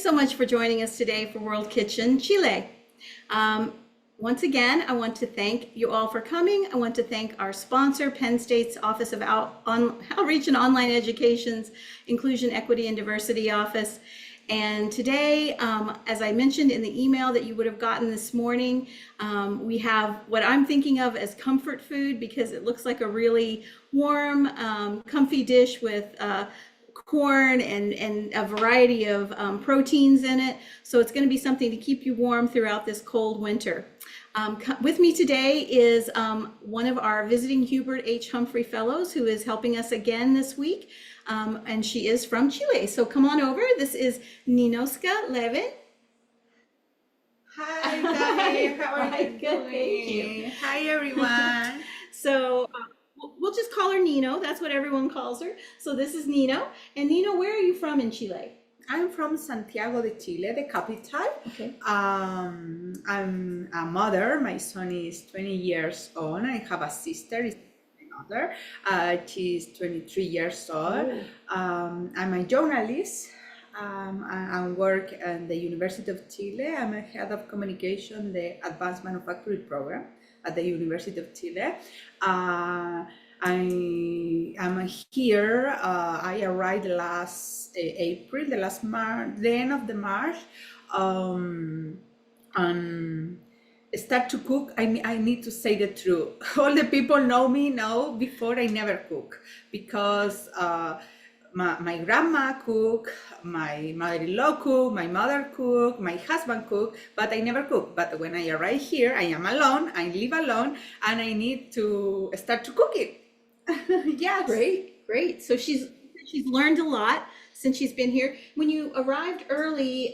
so much for joining us today for World Kitchen Chile. Once again, I want to thank you all for coming. I want to thank our sponsor, Penn State's Office of Outreach and Online Education's Inclusion, Equity, and Diversity Office. And today, as I mentioned in the email that you would have gotten this morning, we have what I'm thinking of as comfort food because it looks like a really warm, comfy dish with corn and a variety of proteins in it. So it's going to be something to keep you warm throughout this cold winter. With me today is one of our visiting Hubert H. Humphrey Fellows who is helping us again this week. And she is from Chile. So come on over. This is Ninoska Levin. Hi, Gaby. How are you Good, doing? thank you. Hi, everyone. So we'll just call her Nino. That's what everyone calls her. So this is Nino. And Nino, where are you from in Chile? I'm from Santiago de Chile, the capital. Okay. I'm a mother. My son is 20 years old. I have a sister. Mother. She's 23 years old. I'm a journalist. I work at the University of Chile. I'm a head of communication, the Advanced Manufacturing Program at the University of Chile. I am here. I arrived last April, the end of the March. And start to cook, I need to say the truth. All the people know me now. Before I never cook because my grandma cook, my mother-in-law cook, my mother cook, my husband cook, but I never cook. But when I arrive here, I am alone, I live alone, and I need to start to cook it. Yes. Great. So she's learned a lot since she's been here. When you arrived early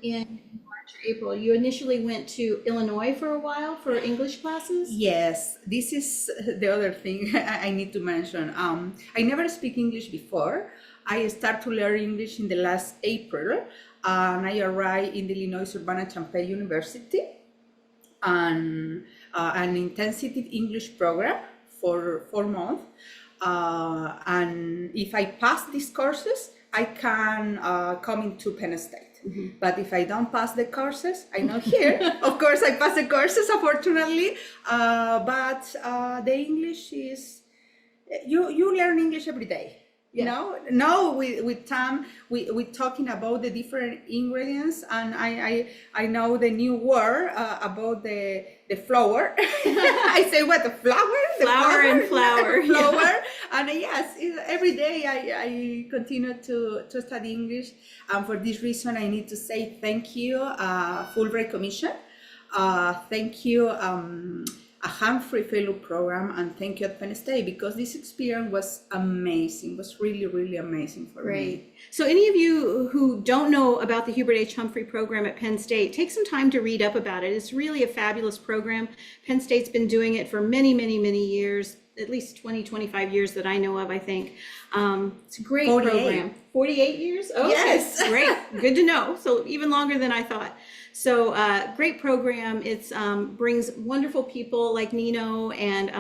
in March or April, you initially went to Illinois for a while for English classes? Yes, this is the other thing I need to mention. I never speak English before. I start to learn English in the last April, and I arrived in the Illinois Urbana-Champaign University and an intensive English program for 4 months. And if I pass these courses, I can come into Penn State. Mm-hmm. But if I don't pass the courses, I'm not here. Of course, I pass the courses, unfortunately. But the English is, you learn English every day. You know, now with time, we're talking about the different ingredients, and I know the new word about the flour. I say what, the flour? Flour and flour. Flour. And yes, every day I continue to study English. And for this reason, I need to say thank you, Fulbright Commission. Thank you, a Humphrey Fellow Program, and thank you at Penn State, because this experience was amazing, was really, really amazing for me. So any of you who don't know about the Hubert H. Humphrey Program at Penn State, take some time to read up about it. It's really a fabulous program. Penn State's been doing it for many, many, many years, at least 20, 25 years that I know of, I think. It's a great 48. program. 48 years? Oh, yes. Great. Good to know. So even longer than I thought. So great program. It's brings wonderful people like Nino and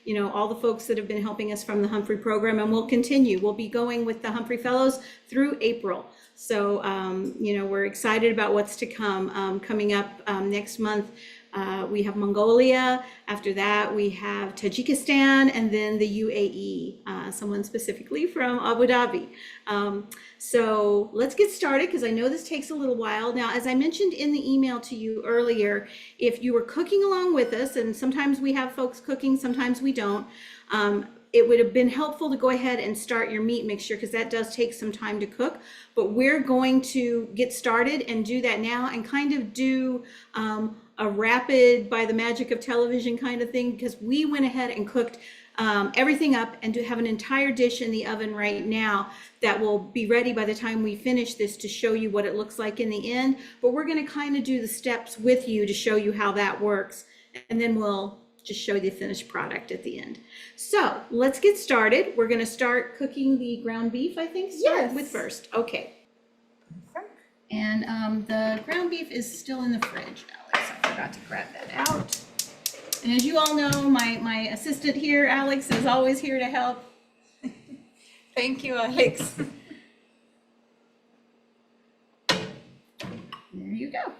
you know, all the folks that have been helping us from the Humphrey program, and we'll continue. We'll be going with the Humphrey Fellows through April. So you know, we're excited about what's to come. Coming up next month, we have Mongolia. After that, we have Tajikistan, and then the UAE, someone specifically from Abu Dhabi. So let's get started, because I know this takes a little while. Now, as I mentioned in the email to you earlier, if you were cooking along with us, and sometimes we have folks cooking, sometimes we don't, it would have been helpful to go ahead and start your meat mixture, because that does take some time to cook. But we're going to get started and do that now, and kind of do a rapid, by the magic of television kind of thing, because we went ahead and cooked everything up and to have an entire dish in the oven right now that will be ready by the time we finish this to show you what it looks like in the end. But we're going to kind of do the steps with you to show you how that works, and then we'll just show the finished product at the end. So let's get started. We're going to start cooking the ground beef, I think, with first. Okay. And the ground beef is still in the fridge, Alex. I forgot to grab that out. And as you all know, my assistant here, Alex, is always here to help. Thank you, Alex. There you go.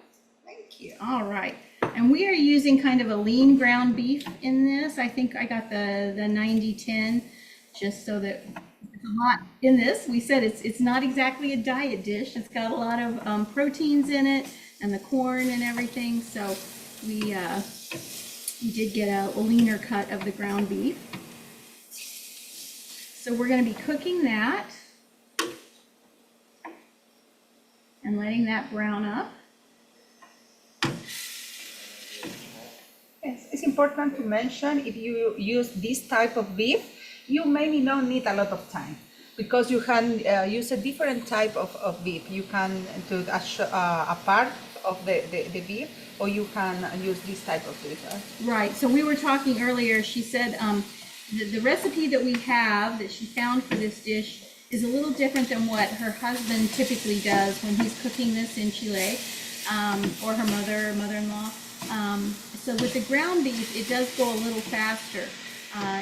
Thank you. All right. And we are using kind of a lean ground beef in this. I think I got the 90-10 just so that it's a lot in this. We said it's not exactly a diet dish. It's got a lot of proteins in it and the corn and everything. So we did get a leaner cut of the ground beef. So we're going to be cooking that and letting that brown up. Yes, it's important to mention if you use this type of beef, you maybe don't need a lot of time because you can use a different type of beef. You can do a part of the beef, or you can use this type of beef. Right. So we were talking earlier. She said the recipe that we have that she found for this dish is a little different than what her husband typically does when he's cooking this in Chile, or her mother-in-law. So with the ground beef, it does go a little faster.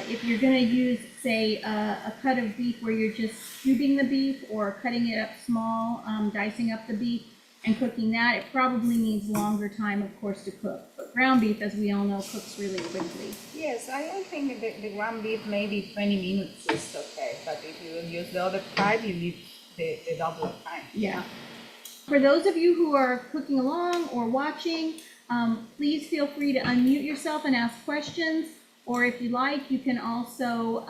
If you're going to use, say, a cut of beef where you're just cubing the beef or cutting it up small, dicing up the beef and cooking that, it probably needs longer time, of course, to cook. But ground beef, as we all know, cooks really quickly. Yes, I think the ground beef maybe 20 minutes is okay, but if you use the other type, you need the double of time. Yeah. For those of you who are cooking along or watching, please feel free to unmute yourself and ask questions. Or if you like, you can also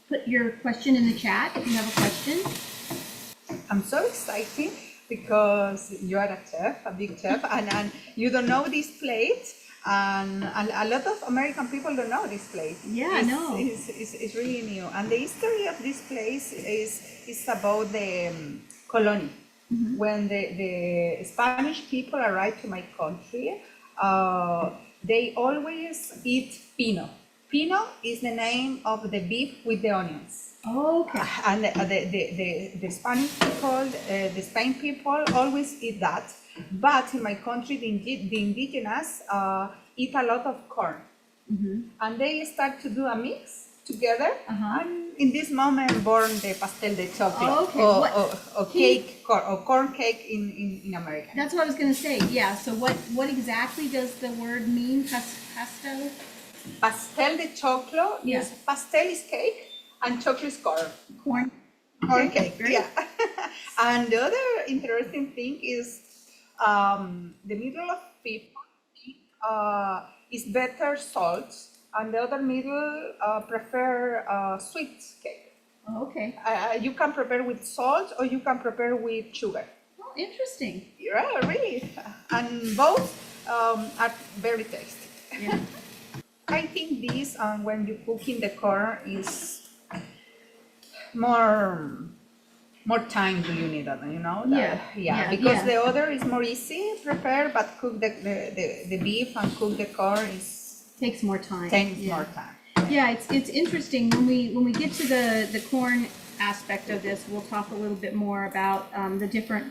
put your question in the chat if you have a question. I'm so excited because you are a chef, a big chef, and you don't know this plate, and a lot of American people don't know this plate. Yeah, no. It's really new. And the history of this place is about the colony. Mm-hmm. When the Spanish people arrived to my country, they always eat pino. Pino is the name of the beef with the onions. Oh, okay. And the Spanish people, the Spain people always eat that. But in my country, the indigenous eat a lot of corn. Mm-hmm. And they start to do a mix together. Uh-huh. And in this moment, born the pastel de chocolate, or cake, or corn cake in America. That's what I was going to say. Yeah. So what exactly does the word mean? Pastel? Pastel de chocolate. Yeah. Is pastel is cake and chocolate is corn. Corn cake. Yeah. And the other interesting thing is the middle of people is better salt, and the other middle prefer sweet cake. Oh, okay. You can prepare with salt or you can prepare with sugar. Oh, interesting. Yeah, really. And both are very tasty. Yeah. I think this, when you cook in the corn, is more time do you need, you know? Because the other is more easy to prepare, but cook the beef and cook the corn takes more time. More time. Yeah, it's interesting when we get to the corn aspect of this. We'll talk a little bit more about the different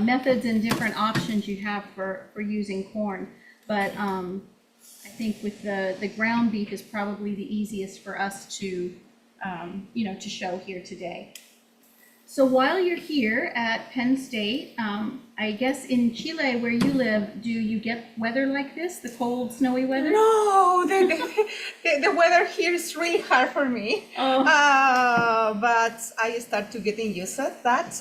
methods and different options you have for using corn. But I think with the ground beef is probably the easiest for us to to show here today. So while you're here at Penn State, I guess in Chile where you live, do you get weather like this, the cold, snowy weather? No, the weather here is really hard for me. Oh. But I start to getting used to that.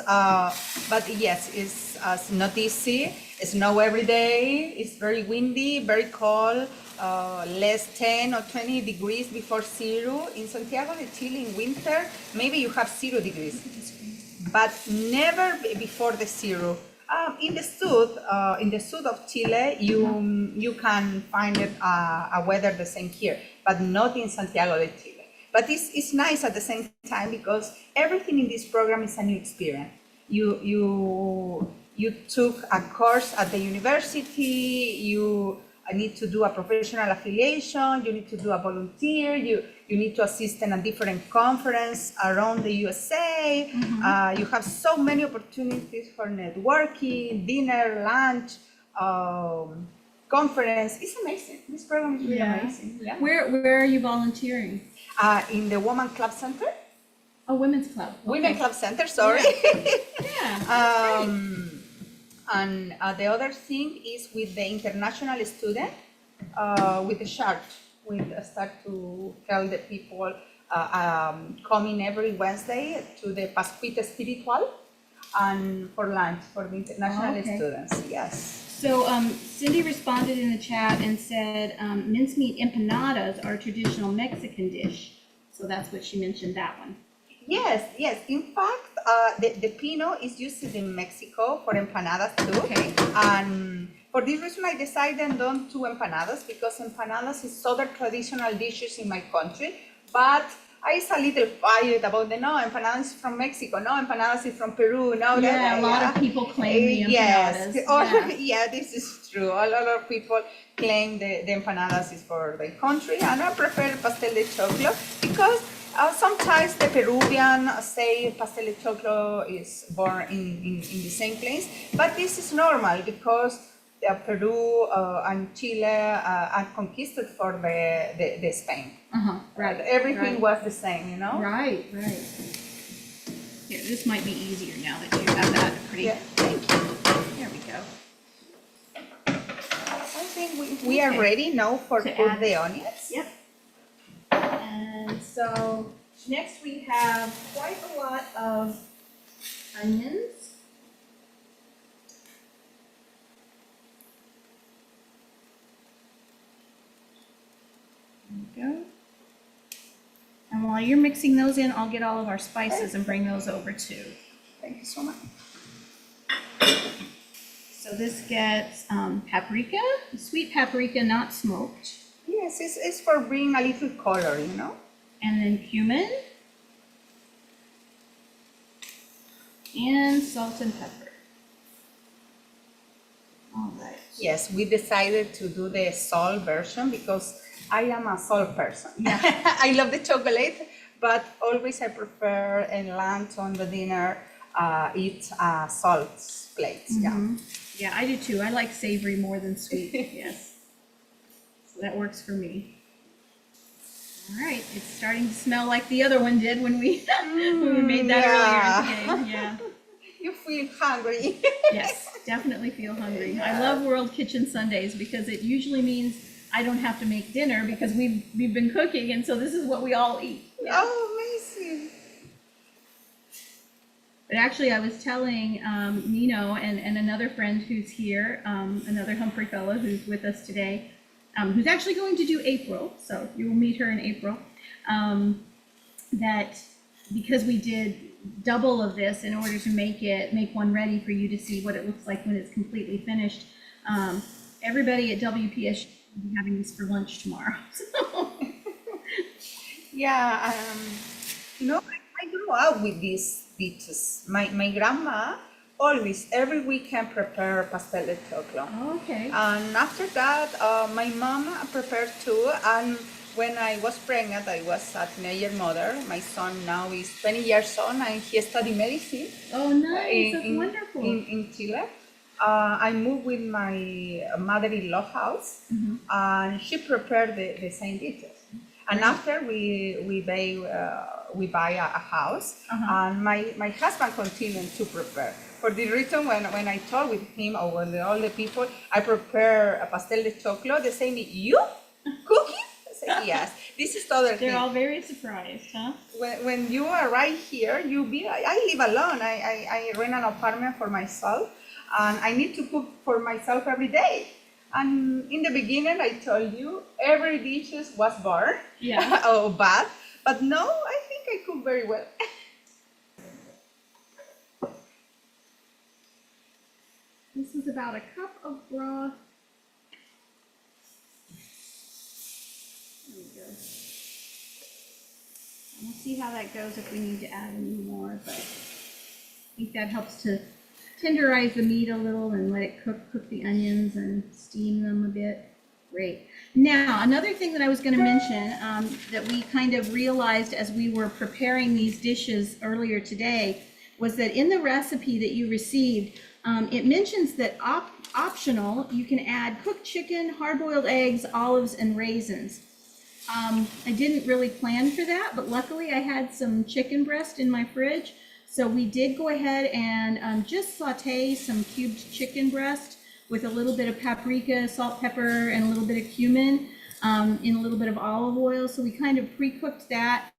But yes, it's not easy. Snow every day. It's very windy, very cold. Less 10 or 20 degrees before zero. In Santiago de Chile in winter, maybe you have 0 degrees, but never before the zero. In the south of Chile, you can find it a weather the same here, but not in Santiago de Chile. But it's nice at the same time because everything in this program is a new experience. You took a course at the university. You need to do a professional affiliation, you need to do a volunteer, you need to assist in a different conference around the USA. Mm-hmm. You have so many opportunities for networking, dinner, lunch, conference. It's amazing. This program is really amazing. Yeah. Where are you volunteering? In the Women Club Center. Oh, Women's Club. Okay. Women Club Center, sorry. Yeah. And the other thing is with the international student, with the church, we start to tell the people coming every Wednesday to the Pascuita Spiritual and for lunch for the international Okay. students. Yes. So Cindy responded in the chat and said mincemeat empanadas are a traditional Mexican dish. So that's what she mentioned, that one. Yes, yes. In fact, the pino is used in Mexico for empanadas too. Okay. And for this reason, I decided don't do empanadas because empanadas is other traditional dishes in my country. But I is a little quiet about the no empanadas is from Mexico, no empanadas is from Peru, no. Yeah, a lot of people claim the empanadas. Yes, yeah, this is true. A lot of people claim the empanadas is for their country, and I prefer pastel de choclo because sometimes the Peruvian say pastel de choclo is born in the same place, but this is normal because Peru and Chile are conquisted for the Spain. Right. Everything right. was the same, you know? Right, right. Here, this might be easier now that you have that pretty. Yeah, thank you. There we go. I think we are ready now for To put add- the onions. Yep. And so next we have quite a lot of onions. There we go. And while you're mixing those in, I'll get all of our spices and bring those over too. Thank you so much. So this gets paprika, sweet paprika, not smoked, Yes, it's for bringing a little color, you know? and then cumin, and salt and pepper. All right. Yes, we decided to do the salt version because I am a salt person. Yeah. I love the chocolate, but always I prefer in lunch on the dinner eat salt plates. Mhm. Yeah, I do too. I like savory more than sweet. Yes. So that works for me. All right, it's starting to smell like the other one did when we when we made that earlier today. Yeah. You feel hungry. Yes, definitely feel hungry. I love World Kitchen Sundays because it usually means I don't have to make dinner because we've been cooking, and so this is what we all eat. Yeah. Oh, amazing. But actually, I was telling Nino and another friend who's here, another Humphrey fellow who's with us today, who's actually going to do April, so you will meet her in April, that because we did double of this in order to make one ready for you to see what it looks like when it's completely finished, everybody at WPSU will be having this for lunch tomorrow. Yeah, you know, I grew up with these dishes. My grandma always, every weekend, prepare pastel de choclo. Okay. And after that, my mom prepared too. And when I was pregnant, I was a teenager mother. My son now is 20 years old and he studied medicine Oh, nice. That's wonderful. in Chile. I moved with my mother-in-law house, and she prepared the same dishes. And after we buy a house, and my husband continued to prepare. For the reason when I talk with him or with all the people, I prepare a pastel de choclo. They say me, you cooking? I say yes. This is the other thing. They're all very surprised, huh? When you arrive here, I live alone. I rent an apartment for myself, and I need to cook for myself every day. And in the beginning, I told you every dish was bad, Yeah. or bad, but no, I think I cook very well. This is about a cup of broth. There we go. And we'll see how that goes if we need to add any more, but I think that helps to tenderize the meat a little and let it cook the onions and steam them a bit. Great. Now, another thing that I was going to mention that we kind of realized as we were preparing these dishes earlier today was that in the recipe that you received, it mentions that optional, you can add cooked chicken, hard-boiled eggs, olives, and raisins. I didn't really plan for that, but luckily I had some chicken breast in my fridge. So we did go ahead and just saute some cubed chicken breast with a little bit of paprika, salt, pepper, and a little bit of cumin in a little bit of olive oil. So we kind of pre-cooked that.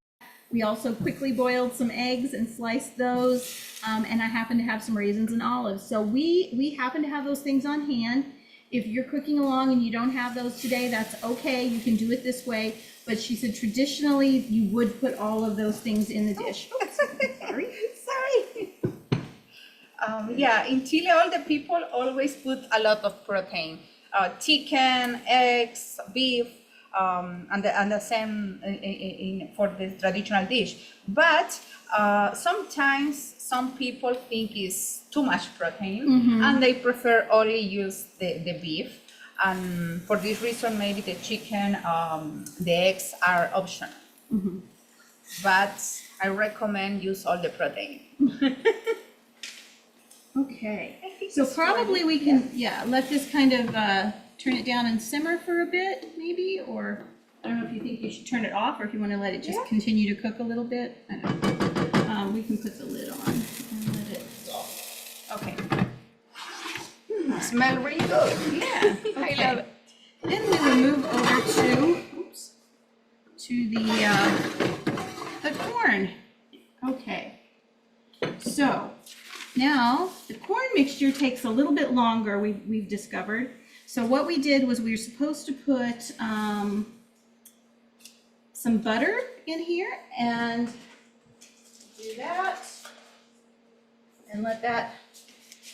We also quickly boiled some eggs and sliced those, and I happen to have some raisins and olives. So we happen to have those things on hand. If you're cooking along and you don't have those today, that's okay. You can do it this way. But she said traditionally you would put all of those things in the dish. Oops, sorry. Sorry. Yeah, in Chile, all the people always put a lot of protein, chicken, eggs, beef, and the same for the traditional dish. But sometimes some people think it's too much protein, and they prefer only use the beef. And for this reason, maybe the chicken, the eggs are optional. But I recommend use all the protein. Okay, so probably we can, let this kind of turn it down and simmer for a bit, maybe, or I don't know if you think you should turn it off or if you want to let it just continue to cook a little bit. I don't know. We can put the lid on and let it. Okay. Smell really good. Yeah. Okay. I love it. Then we will move over to the corn. Okay. So now the corn mixture takes a little bit longer. We've discovered. So what we did was we were supposed to put some butter in here and do that and let that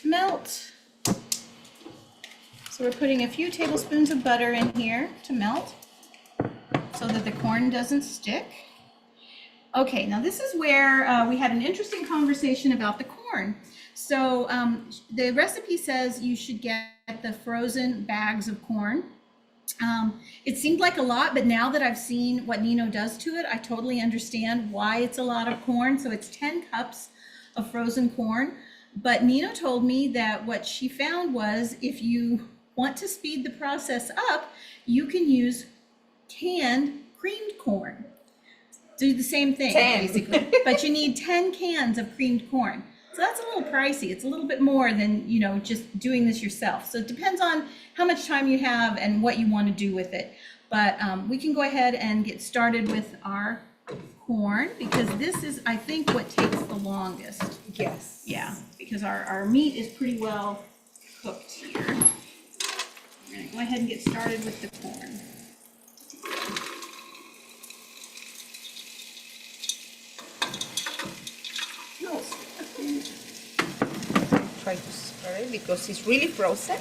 melt. So we're putting a few tablespoons of butter in here to melt so that the corn doesn't stick. Okay, now this is where we had an interesting conversation about the corn. So the recipe says you should get the frozen bags of corn. It seemed like a lot, but now that I've seen what Nino does to it, I totally understand why it's a lot of corn. So it's 10 cups of frozen corn. But Nino told me that what she found was if you want to speed the process up, you can use canned creamed corn. Do the same thing, 10. basically. But you need 10 cans of creamed corn. So that's a little pricey. It's a little bit more than, just doing this yourself. So it depends on how much time you have and what you want to do with it. But we can go ahead and get started with our corn because this is, I think, what takes the longest. Yes. Yeah, because our meat is pretty well cooked here. We're going to go ahead and get started with the corn. Try to stir it because it's really frozen.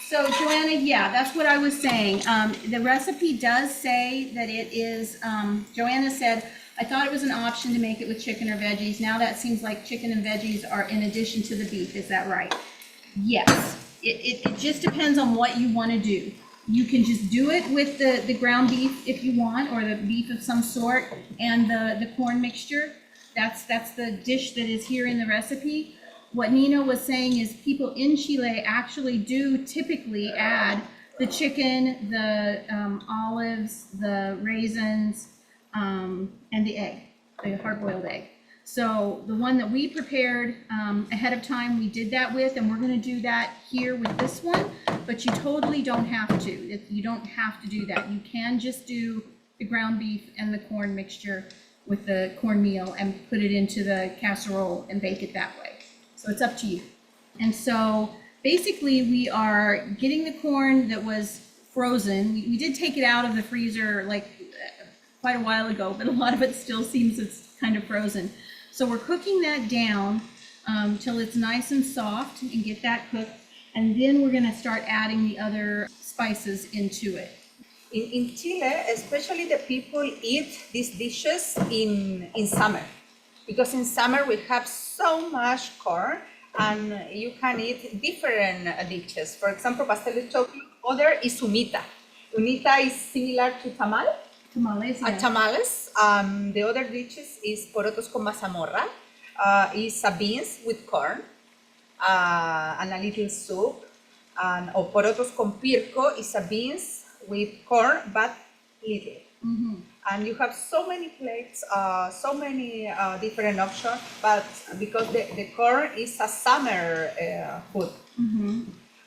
So Joanna, that's what I was saying. The recipe does say that it is, Joanna said, I thought it was an option to make it with chicken or veggies. Now that seems like chicken and veggies are in addition to the beef. Is that right? Yes. It just depends on what you want to do. You can just do it with the ground beef if you want, or the beef of some sort, and the corn mixture. That's the dish that is here in the recipe. What Nino was saying is people in Chile actually do typically add the chicken, the olives, the raisins, and the egg, the hard-boiled egg. So the one that we prepared ahead of time, we did that with, and we're going to do that here with this one, but you totally don't have to. You don't have to do that. You can just do the ground beef and the corn mixture with the cornmeal and put it into the casserole and bake it that way. So it's up to you. And so basically we are getting the corn that was frozen. We did take it out of the freezer like quite a while ago, but a lot of it still seems it's kind of frozen. So we're cooking that down till it's nice and soft and get that cooked. And then we're gonna start adding the other spices into it. In Chile, especially the people eat these dishes in summer. Because in summer we have so much corn and you can eat different dishes. For example, pastel de choclo, other is humita. Humita is similar to tamal. Tamales, yeah. Tamales. The other dishes is porotos con mazamorra, is beans with corn, and a little soup. Or porotos con pirco is beans with corn, but little. and you have so many plates, so many different options. But because the corn is a summer food,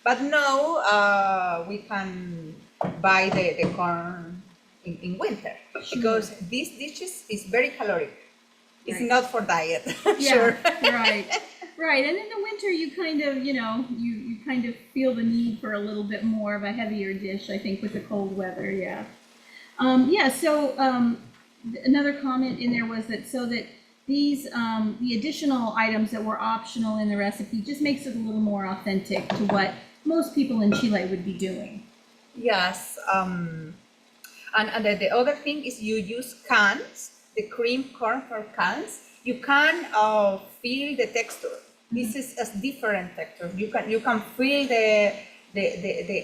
but now we can buy the corn in winter because this dishes is very caloric. It's Right. not for diet. Yeah, Sure. right, right. And in the winter, you kind of, you kind of feel the need for a little bit more of a heavier dish, I think, with the cold weather. Yeah. Yeah. So another comment in there was that these the additional items that were optional in the recipe just makes it a little more authentic to what most people in Chile would be doing. Yes. And the other thing is you use cans, the cream corn for cans. You can feel the texture. This is a different texture. You can feel the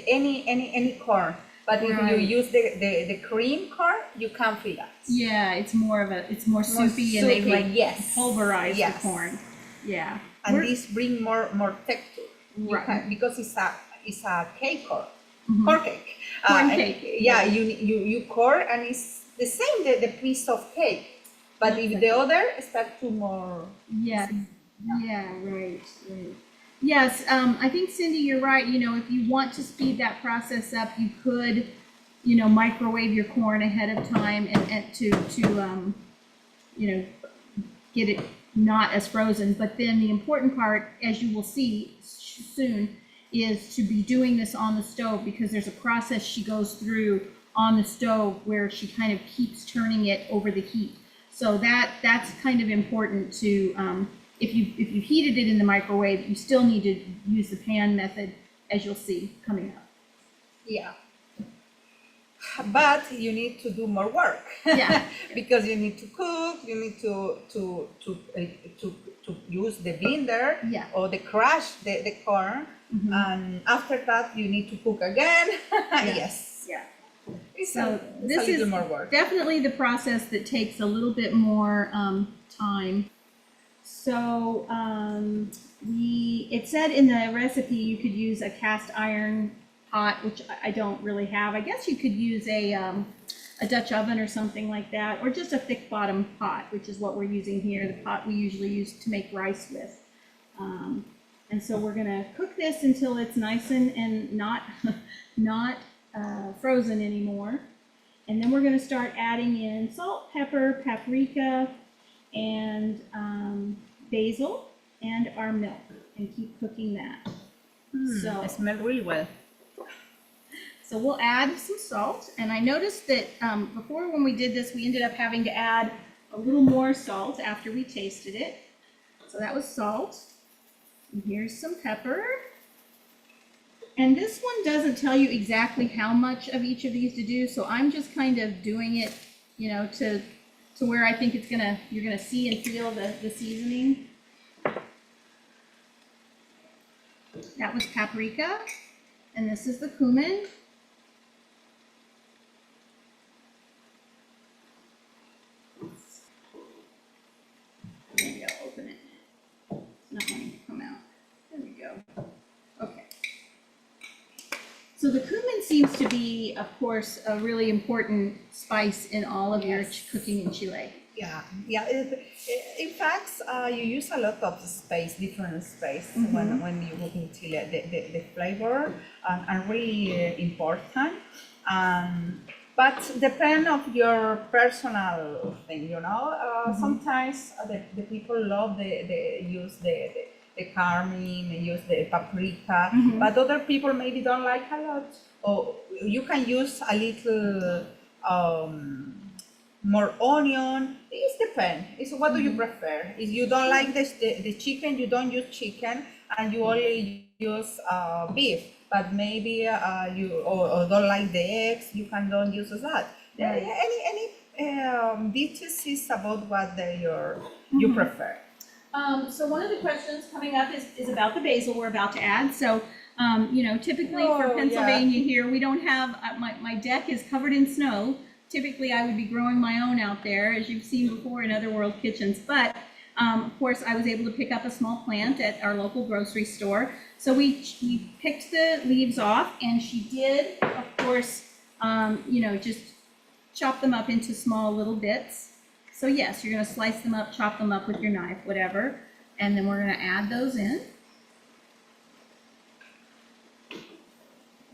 any corn. But if you Right. use the cream corn, you can feel that. Yeah, it's more soupy, and they soupy, like yes. pulverize Yes. the corn. Yeah. And We're- this bring more texture. You Right. can, because it's a cake corn. Mhm. Corn cake. Corn And cake. yeah, you core and it's the same the piece of cake, but if the other start to more. Yes. Yeah, right, right. Yes, I think Cindy, you're right. If you want to speed that process up, you could, microwave your corn ahead of time and you know, get it not as frozen. But then the important part, as you will see soon, is to be doing this on the stove because there's a process she goes through on the stove where she kind of keeps turning it over the heat. So that's kind of important to, if you heated it in the microwave, you still need to use the pan method, as you'll see coming up. Yeah, but you need to do more work. Yeah. Because you need to cook, you need to use the blender. Yeah. Or the crush the corn, and after that you need to cook again. Yes. Yeah. So This a little is more work. definitely the process that takes a little bit more time. So it said in the recipe you could use a cast iron pot, which I don't really have. I guess you could use a Dutch oven or something like that, or just a thick bottom pot, which is what we're using here, the pot we usually use to make rice with. And so we're gonna cook this until it's nice and not frozen anymore. And then we're gonna start adding in salt, pepper, paprika, and basil, and our milk, and keep cooking that. So It smells really well. So we'll add some salt, and I noticed that before when we did this, we ended up having to add a little more salt after we tasted it. So that was salt. And here's some pepper. And this one doesn't tell you exactly how much of each of these to do, so I'm just kind of doing it, to where I think you're gonna see and feel the seasoning. That was paprika, and this is the cumin. Maybe I'll open it. It's not wanting to come out. There we go. Okay. So the cumin seems to be, of course, a really important spice in all of your cooking in Chile. Yeah. In fact, you use a lot of different space when you cook in Chile. The flavor are really important. But depend of your personal thing, Sometimes the people love the use the carmine, they use the paprika, but other people maybe don't like a lot. Or you can use a little more onion. It depends. It's what do you prefer. If you don't like the chicken, you don't use chicken, and you only use beef. But maybe you or don't like the eggs, you can don't use that. Any dishes is about what you prefer. So one of the questions coming up is about the basil we're about to add. So, typically for Pennsylvania here, we don't have, my deck is covered in snow. Typically I would be growing my own out there, as you've seen before in other world kitchens. But of course, I was able to pick up a small plant at our local grocery store. So we picked the leaves off, and she did, of course, just chop them up into small little bits. So yes, you're gonna slice them up, chop them up with your knife, whatever. And then we're gonna add those in.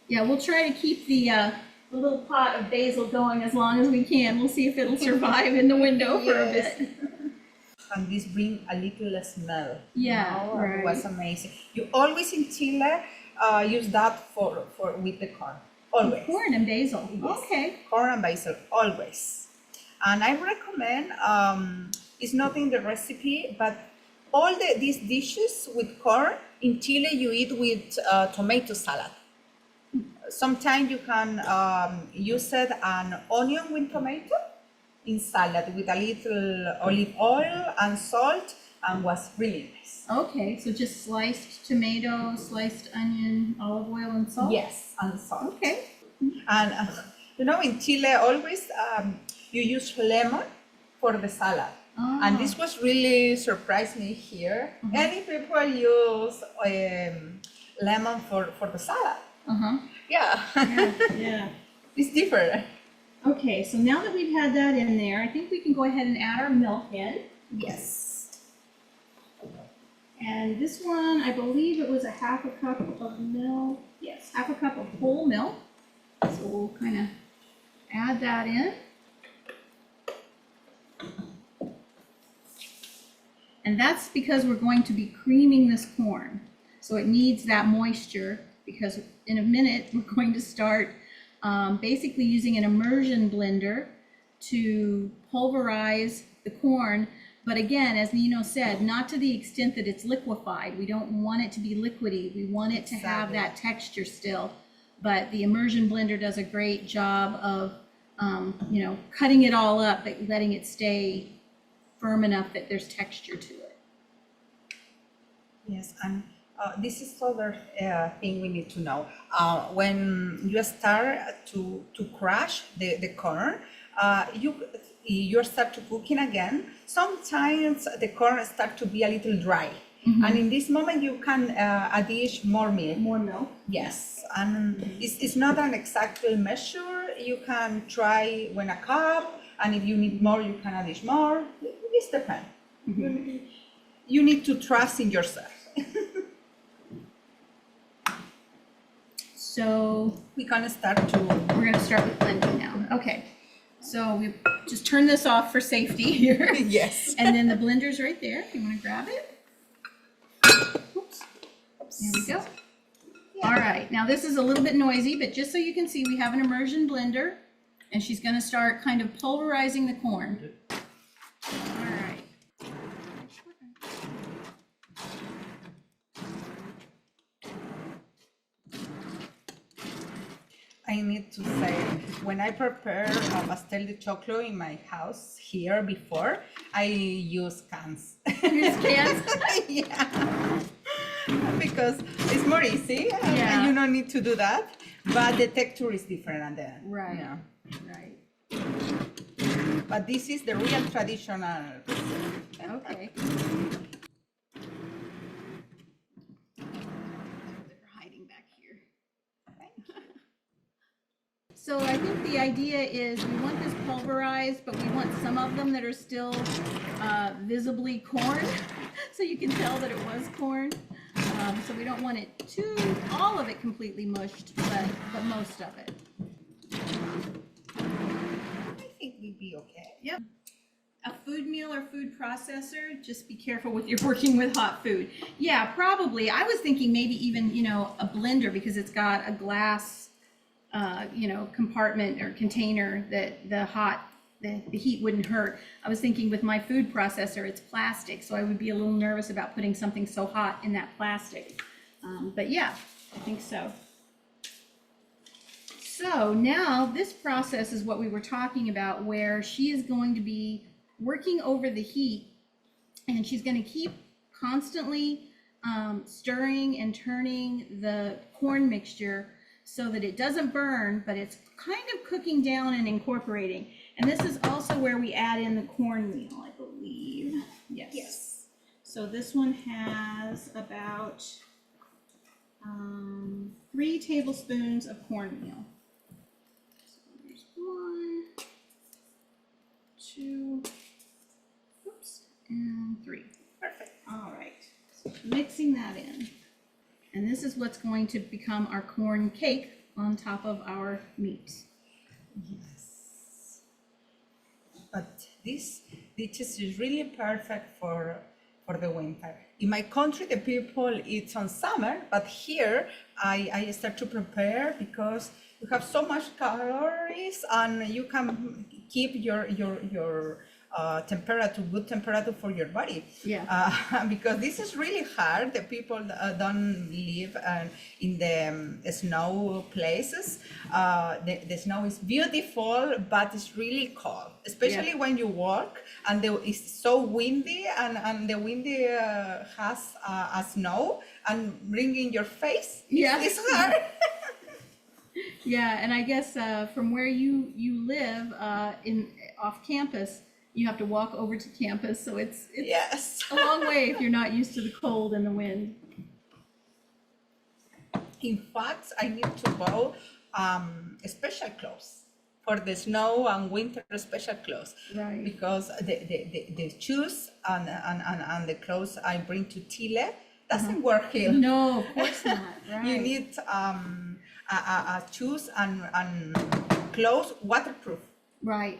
Yeah, we'll try to keep the little pot of basil going as long as we can. We'll see if it'll survive in the window for a Yes. bit. And this bring a little smell. Yeah, It right. was amazing. You always in Chile use that for with the corn. Always. Corn and basil. Yes. Okay. Corn and basil, always. And I recommend, it's not in the recipe, but all these dishes with corn, in Chile you eat with tomato salad. Sometimes you can use it an onion with tomato in salad with a little olive oil and salt, and was really nice. Okay, so just sliced tomato, sliced onion, olive oil, and salt? Yes, and salt. Okay. And in Chile always you use lemon for the salad. And this was really surprised me here. Many people use lemon for the salad. Uh-huh. Yeah. Yeah. It's different. Okay, so now that we've had that in there, I think we can go ahead and add our milk in. Yes. And this one, I believe it was a half a cup of milk. Yes, half a cup of whole milk. So we'll kind of add that in. And that's because we're going to be creaming this corn. So it needs that moisture, because in a minute we're going to start basically using an immersion blender to pulverize the corn. But again, as Nino said, not to the extent that it's liquefied. We don't want it to be liquidy. We want it to have that texture still. But the immersion blender does a great job of, cutting it all up, but letting it stay firm enough that there's texture to it. Yes, and this is other thing we need to know. When you start to crush the corn, you start to cooking again. Sometimes the corn start to be a little dry. And in this moment you can add more milk. More milk? Yes, and it's not an exact measure. You can try when a cup, and if you need more, you can add more. This depends. You need to trust in yourself. So We can start to. we're going to start with blending now. Okay. So we just turn this off for safety here. Yes. And then the blender's right there. If you want to grab it. Oops. There we go. All right. Now this is a little bit noisy, but just so you can see, we have an immersion blender, and she's going to start kind of pulverizing the corn. All right. I need to say, when I prepare a pastel de choclo in my house here before, I use cans. Use cans? Yeah. Because it's more easy, Yeah. and you don't need to do that. But the texture is different, and then Right. yeah. Right. But this is the real traditional. Okay. They're hiding back here. So I think the idea is we want this pulverized, but we want some of them that are still visibly corn, so you can tell that it was corn. So we don't want it all of it completely mushed, but most of it. I think we'll be okay. Yep. A food mill or food processor, just be careful with you're working with hot food. Yeah, probably. I was thinking maybe even, a blender, because it's got a glass, compartment or container that the heat wouldn't hurt. I was thinking with my food processor, it's plastic, so I would be a little nervous about putting something so hot in that plastic. But yeah, I think so. So now this process is what we were talking about, where she is going to be working over the heat, and she's going to keep constantly stirring and turning the corn mixture so that it doesn't burn, but it's kind of cooking down and incorporating. And this is also where we add in the cornmeal, I believe. Yes. Yes. So this one has about 3 tablespoons of cornmeal. So there's 1, 3. Perfect. All right, so mixing that in. And this is what's going to become our corn cake on top of our meat. Yes. But this dish is really perfect for the winter. In my country, the people eat on summer, but here I start to prepare because you have so much calories and you can keep your temperature, good temperature for your body. Yeah. Because this is really hard. The people don't live in the snow places. The snow is beautiful, but it's really cold, especially when you walk and it's so windy and the windy has a snow and bringing your face. Yeah. It's hard. Yeah, and I guess from where you live in off campus, you have to walk over to campus, so it's Yes. a long way if you're not used to the cold and the wind. In fact, I need to buy special clothes for the snow and winter special clothes. Right. Because the shoes and the clothes I bring to Chile doesn't work here. No, of course not. Right. You need a shoes and clothes waterproof. Right.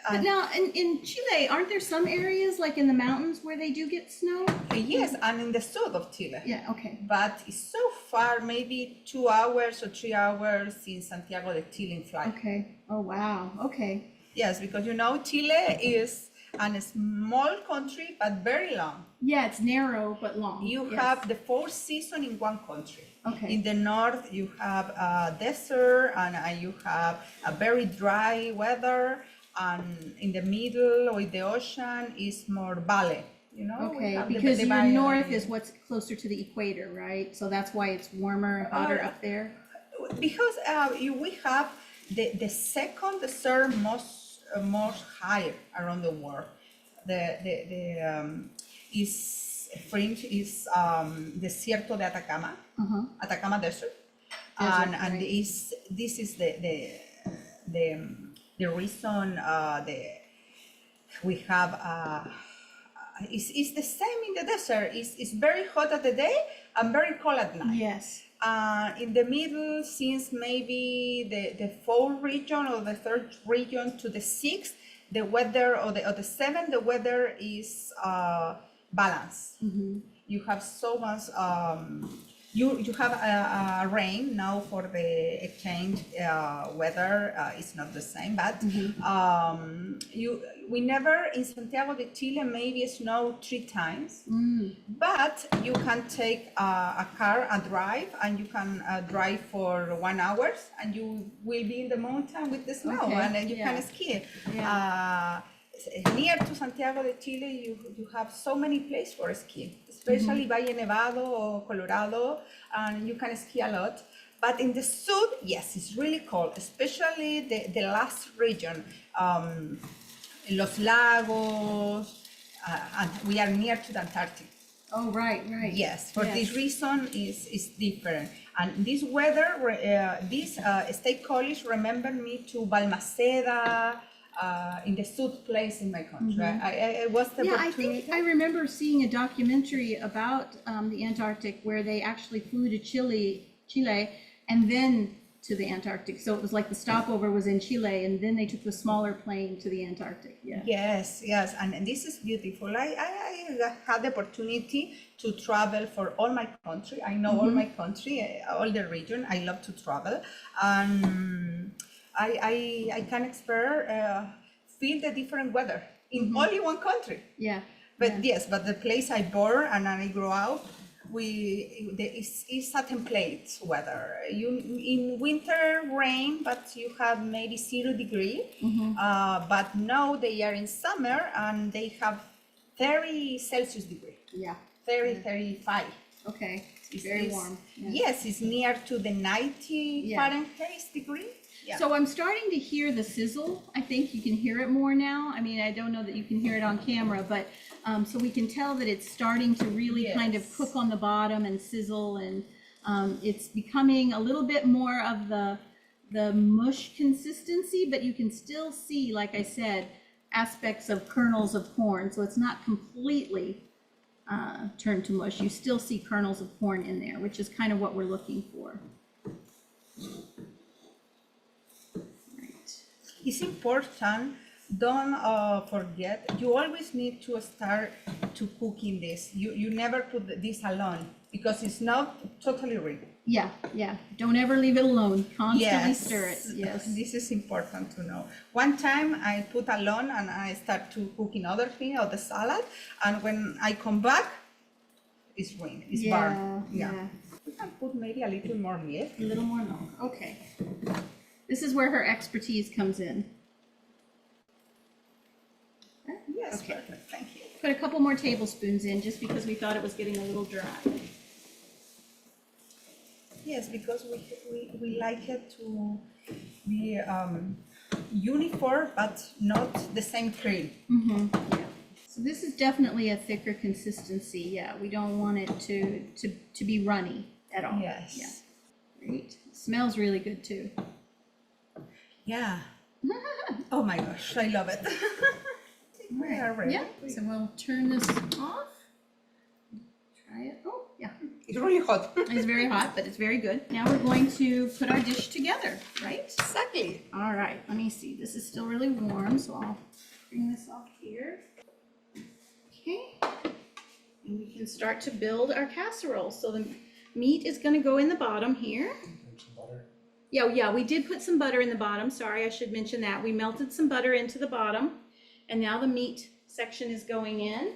But now in Chile, aren't there some areas like in the mountains where they do get snow? Yes, and in the south of Chile. Yeah, okay. But it's so far, maybe 2 hours or 3 hours in Santiago de Chile in flight. Okay. Oh, wow. Okay. Yes, because Chile is a small country but very long. Yeah, it's narrow but long. You Yes. have the 4 seasons in one country. Okay. In the north, you have a desert and you have a very dry weather. And in the middle with the ocean is more valley. We Okay, have because the your valley. north is what's closer to the equator, right? So that's why it's warmer and hotter up there. Because we have the second, the third most higher around the world. Is French is Desierto de Atacama, Atacama Desert, and right. this is the reason we have it's the same in the desert. It's very hot at the day and very cold at night. Yes. In the middle, since maybe the fourth region or the third region to the sixth, the weather or the seventh, the weather is balanced. You have so much. You have a rain now for the exchange weather. It's not the same, but we never in Santiago de Chile maybe snow 3 times, but you can take a car and drive, and you can drive for 1 hour, and you will be in the mountain with the snow, Okay, and then you yeah. can ski. Yeah. Near to Santiago de Chile, you have so many places for skiing, especially Valle Nevado or Colorado, and you can ski a lot. But in the south, yes, it's really cold, especially the last region, Los Lagos, and we are near to the Antarctic. Oh, right. Yes, for Yes. this reason is different. And this weather, this state college remembered me to Balmaceda, in the south place in my country. I was the Yeah, I think I remember seeing a documentary about the Antarctic where they actually flew to Chile, and then to the Antarctic. So it was like the stopover was in Chile, and then they took the smaller plane to the Antarctic. Yeah. Yes, and this is beautiful. I had the opportunity to travel for all my country. I know all my country, all the region. I love to travel, and I can feel the different weather in only one country. Yeah. But yes, but the place I born and I grew up, it's a template weather. You in winter rain, but you have maybe 0 degree. But now they are in summer and they have 30 Celsius degree. Yeah. 35. Okay. It's very warm. Yeah. Yes, it's near to the 90 Fahrenheit degree. Yeah. So I'm starting to hear the sizzle. I think you can hear it more now. I mean, I don't know that you can hear it on camera, but so we can tell that it's starting to really kind of cook on the bottom and sizzle, and it's becoming a little bit more of the mush consistency, but you can still see, like I said, aspects of kernels of corn. So it's not completely turn to mush. You still see kernels of corn in there, which is kind of what we're looking for. Right. It's important, don't forget, you always need to start to cooking this. You never put this alone because it's not totally ready. Yeah, yeah. Don't ever leave it alone. Constantly stir it. Yes. This is important to know. One time I put alone and I start to cooking other thing or the salad, and when I come back, it's ruined. It's burned. Yeah. We can put maybe a little more milk. A little more milk. Okay. This is where her expertise comes in. Yes, Okay. perfect. Thank you. Put a couple more tablespoons in just because we thought it was getting a little dry. Yes, because we like it to be uniform, but not the same cream. Mm-hmm. Yeah. So this is definitely a thicker consistency. Yeah, we don't want it to be runny at all. Yes. Yeah. Great. Smells really good too. Yeah. Oh my gosh, I love it. We are ready. Yeah. So we'll turn this off. Try it. Oh, yeah. It's really hot. It's very hot, but it's very good. Now we're going to put our dish together, right? Exactly. All right, let me see. This is still really warm, so I'll bring this off here. Okay. And we can start to build our casserole. So the meat is going to go in the bottom here. Yeah, we did put some butter in the bottom. Sorry, I should mention that. We melted some butter into the bottom, and now the meat section is going in.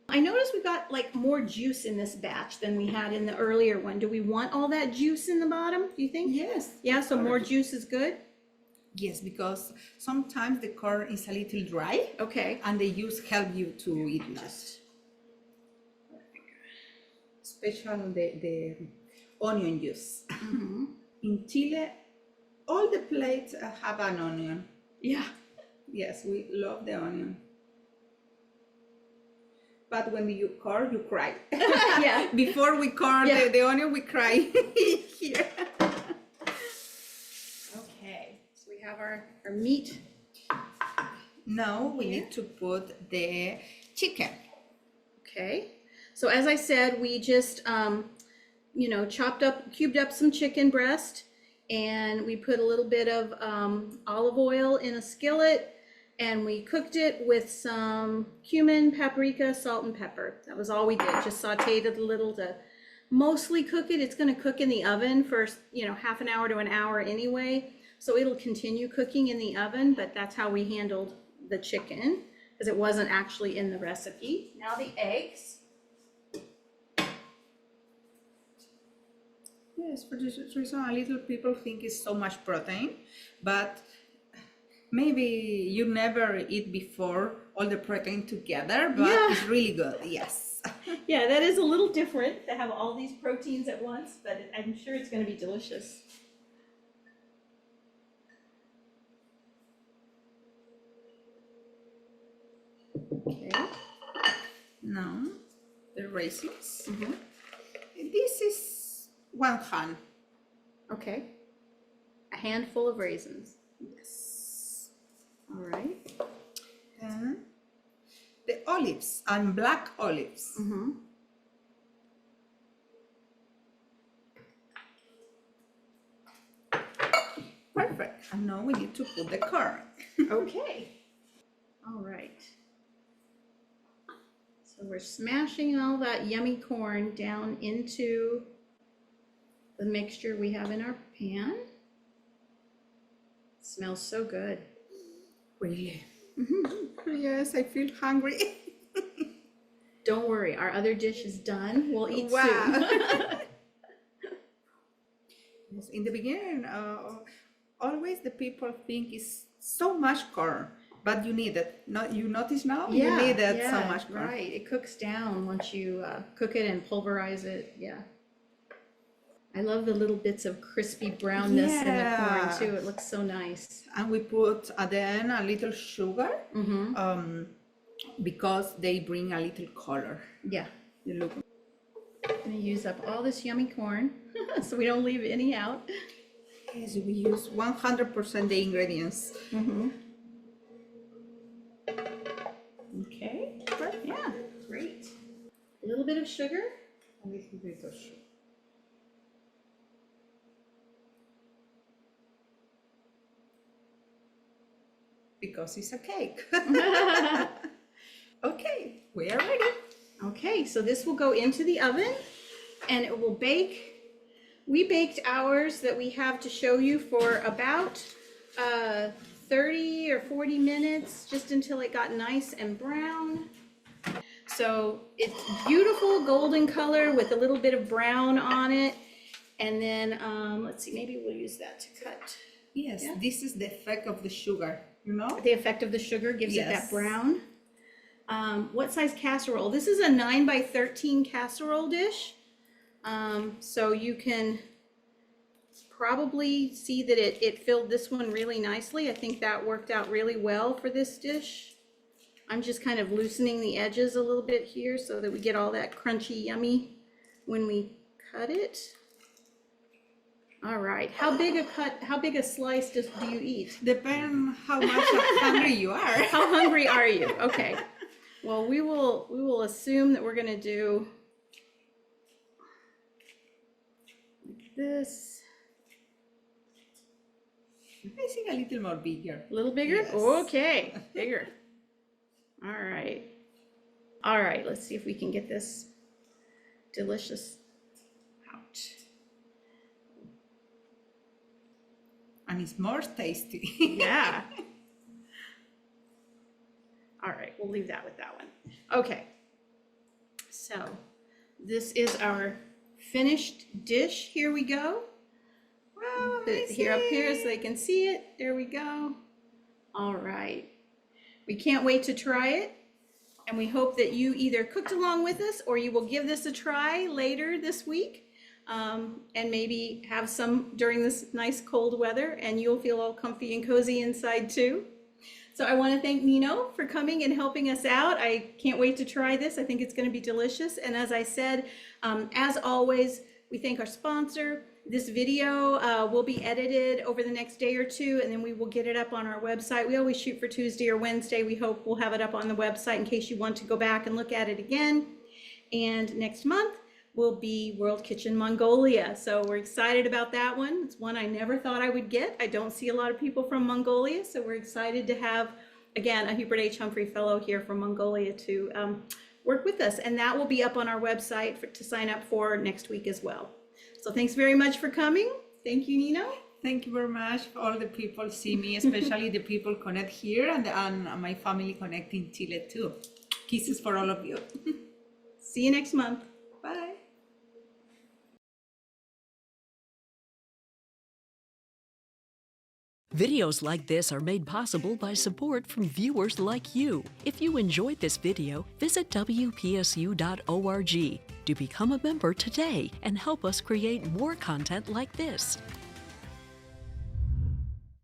I noticed we got like more juice in this batch than we had in the earlier one. Do we want all that juice in the bottom, do you think? Yes. Yeah, so more juice is good? Yes, because sometimes the corn is a little dry, Okay. and the juice help you to eat that. Especially the onion juice. Mm-hmm. In Chile, all the plates have an onion. Yeah. Yes, we love the onion. But when you core, you cry. Yeah. Before we core Yeah. the onion, we cry here. Okay, so we have our meat. Now we Here. need to put the chicken. Okay, so as I said, we just, cubed up some chicken breast, and we put a little bit of olive oil in a skillet, and we cooked it with some cumin, paprika, salt, and pepper. That was all we did, just sauteed it a little to mostly cook it. It's gonna cook in the oven for, half an hour to an hour anyway, so it'll continue cooking in the oven, but that's how we handled the chicken, because it wasn't actually in the recipe. Now the eggs. Yes, for this reason, a little people think it's so much protein, but maybe you never eat before all the protein together, but Yeah. it's really good. Yes. Yeah, that is a little different to have all these proteins at once, but I'm sure it's gonna be delicious. Okay. Now the raisins. Mhm. This is 1 hand. Okay. A handful of raisins. Yes. All right. And the olives and black olives. Mm-hmm. Perfect. And now we need to put the corn. Okay. All right. So we're smashing all that yummy corn down into the mixture we have in our pan. Smells so good. Really? Mm-hmm. Yes, I feel hungry. Don't worry, our other dish is done. We'll eat Wow. soon. Yes, in the beginning, always the people think it's so much corn, but you need it. Not you notice now? You need it so much corn. Right. It cooks down once you cook it and pulverize it. Yeah. I love the little bits of crispy brownness in the Yeah. corn too. It looks so nice. And we put at the end a little sugar, Mm-hmm. because they bring a little color. Yeah. You look. I'm gonna use up all this yummy corn so we don't leave any out. Yes, we use 100% the ingredients. Mm-hmm. Okay, yeah, great. A little bit of sugar. A little bit of sugar. Because it's a cake. Okay, we are ready. Okay, so this will go into the oven and it will bake. We baked ours that we have to show you for about 30 or 40 minutes, just until it got nice and brown. So it's beautiful golden color with a little bit of brown on it. And then, let's see, maybe we'll use that to cut. Yes, Yeah. this is the effect of the sugar, you know? The effect of the sugar gives it that Yes. brown. What size casserole? This is a 9 by 13 casserole dish. So you can probably see that it filled this one really nicely. I think that worked out really well for this dish. I'm just kind of loosening the edges a little bit here so that we get all that crunchy yummy when we cut it. All right, how big a slice do you eat? Depends how much hungry you are. How hungry are you? Okay. Well, we will assume that we're gonna do like this. I think a little more bigger. A little bigger? Yes. Okay, bigger. All right. All right, let's see if we can get this delicious out. And it's more tasty. Yeah. All right, we'll leave that with that one. Okay. So this is our finished dish. Here we go. Wow, Put it here up here so they can see it. There we go. All right. We can't wait to try it. And we hope that you either cooked along with us or you will give this a try later this week. And maybe have some during this nice cold weather, and you'll feel all comfy and cozy inside too. So I want to thank Nino for coming and helping us out. I can't wait to try this. I think it's going to be delicious. And as I said, as always, we thank our sponsor. This video will be edited over the next day or two, and then we will get it up on our website. We always shoot for Tuesday or Wednesday. We hope we'll have it up on the website in case you want to go back and look at it again. And next month will be World Kitchen Mongolia. So we're excited about that one. It's one I never thought I would get. I don't see a lot of people from Mongolia, so we're excited to have, again, a Hubert H. Humphrey Fellow here from Mongolia to work with us. And that will be up on our website to sign up for next week as well. So thanks very much for coming. Thank you, Nino. Thank you very much for all the people see me, especially the people connect here and my family connect in Chile too. Kisses for all of you. See you next month. Bye. Videos like this are made possible by support from viewers like you. If you enjoyed this video, visit WPSU.org to become a member today and help us create more content like this.